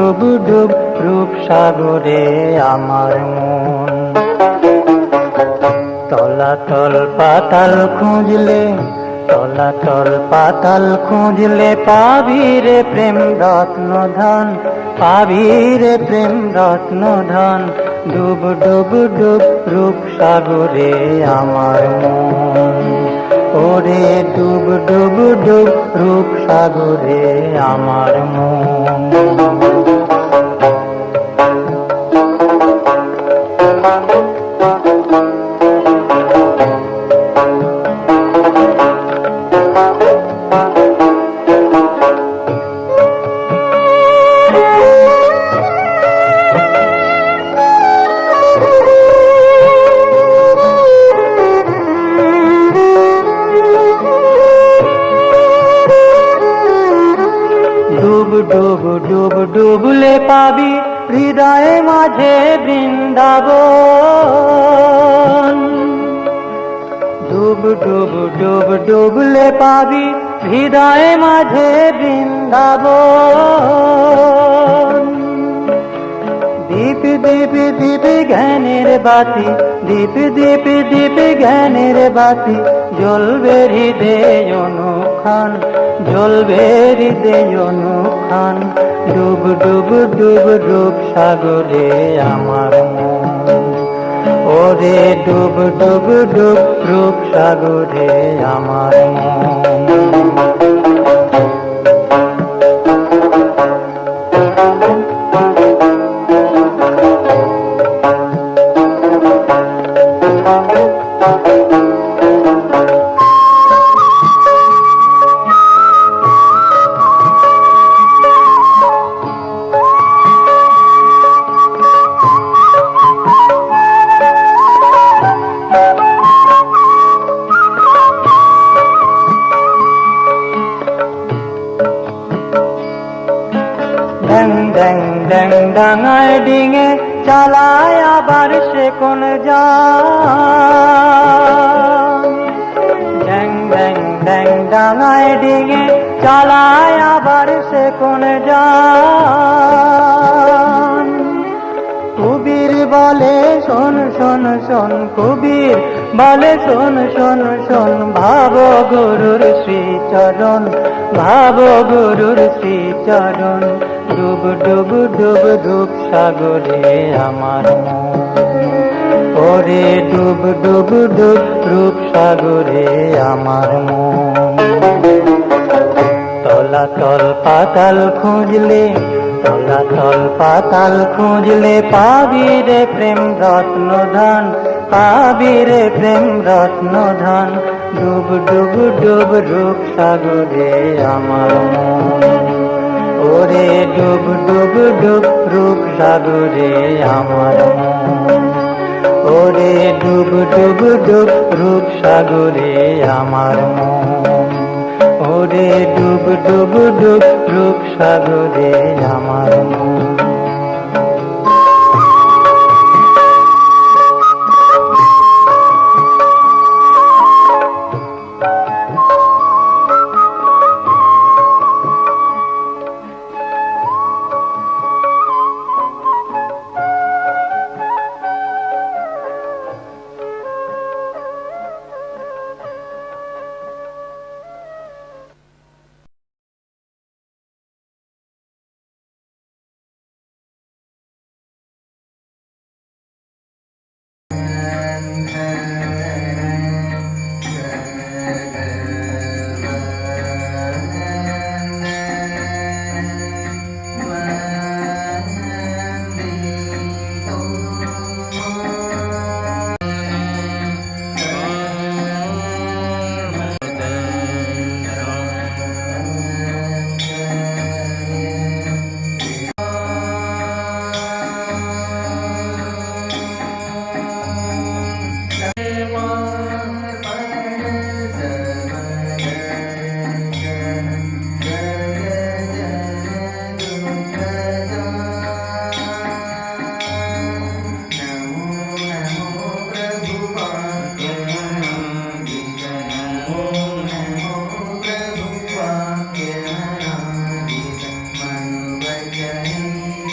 ডুব ডুব রূপ সাগরে আমার মন। তলাতল পাতাল খুঁজলে, তলাতল পাতাল খুঁজলে পাবি রে প্রেম রত্ন ধন, পাবি রে প্রেম রত্ন ধন। ডুব ডুব ডুব রূপ সাগরে আমার মন। ওরে ডুব ডুব ডুব রূপ সাগরে আমার মন। ডুব ডুব ডুব ডুবলে পাবি হৃদয়ে মাঝে বৃন্দাবন। ডুব ডুব ডুব ডুবলে পাবি হৃদয়ে মাঝে বৃন্দাবন। দীপ দীপ দীপ জ্ঞানের বাতি, দীপ দীপ দীপ জ্ঞানের বাতি জ্বলবে হৃদয় অনুক্ষণ, জ্বলবে হৃদয় অনুক্ষণ। ডুব ডুব ডুব রূপ সাগরে আমার মন। ওরে ডুব ডুব ডুব রূপ সাগরে আমার মন। ড্যাং ড্যাং ড্যাং ডাঙায় ডিঙে চালায় আবার সে কোন যান। ড্যাং ড্যাং ড্যাং ডাঙায় ডিঙে চালায় আবার সে কোন যান। কবির বলে শোন শোন শোন, কবির বলে শোন শোন শোন। ভাব গুরুর শ্রীচরণ, ভাব গুরুর শ্রীচরণ। ডুব ডুব ডুব রূপ সাগরে আমার মন। ওরে ডুব ডুব ডুব রূপ সাগরে আমার মন। তলাতল পাতাল খুঁজলে, তলাতল পাতাল খুঁজলে পাবি রে প্রেম রত্ন ধন, পাবি রে প্রেম রত্ন ধন। ডুব ডুব ডুব রূপ সাগরে আমার মন। ওরে ডুব ডুব ডুব রূপ সাগরে আমার মন। ওরে ডুব ডুব ডুব রূপ সাগরে আমার মন। ওরে ডুব ডুব ডুব রূপ সাগরে আমার মন।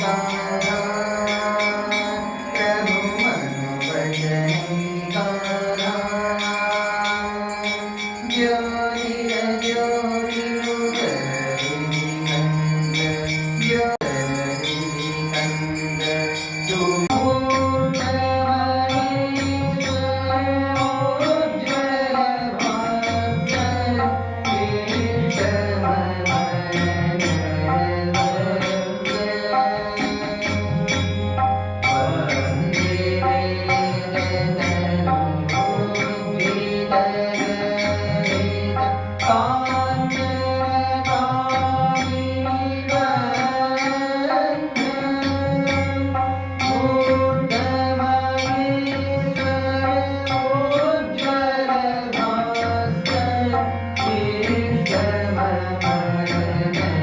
না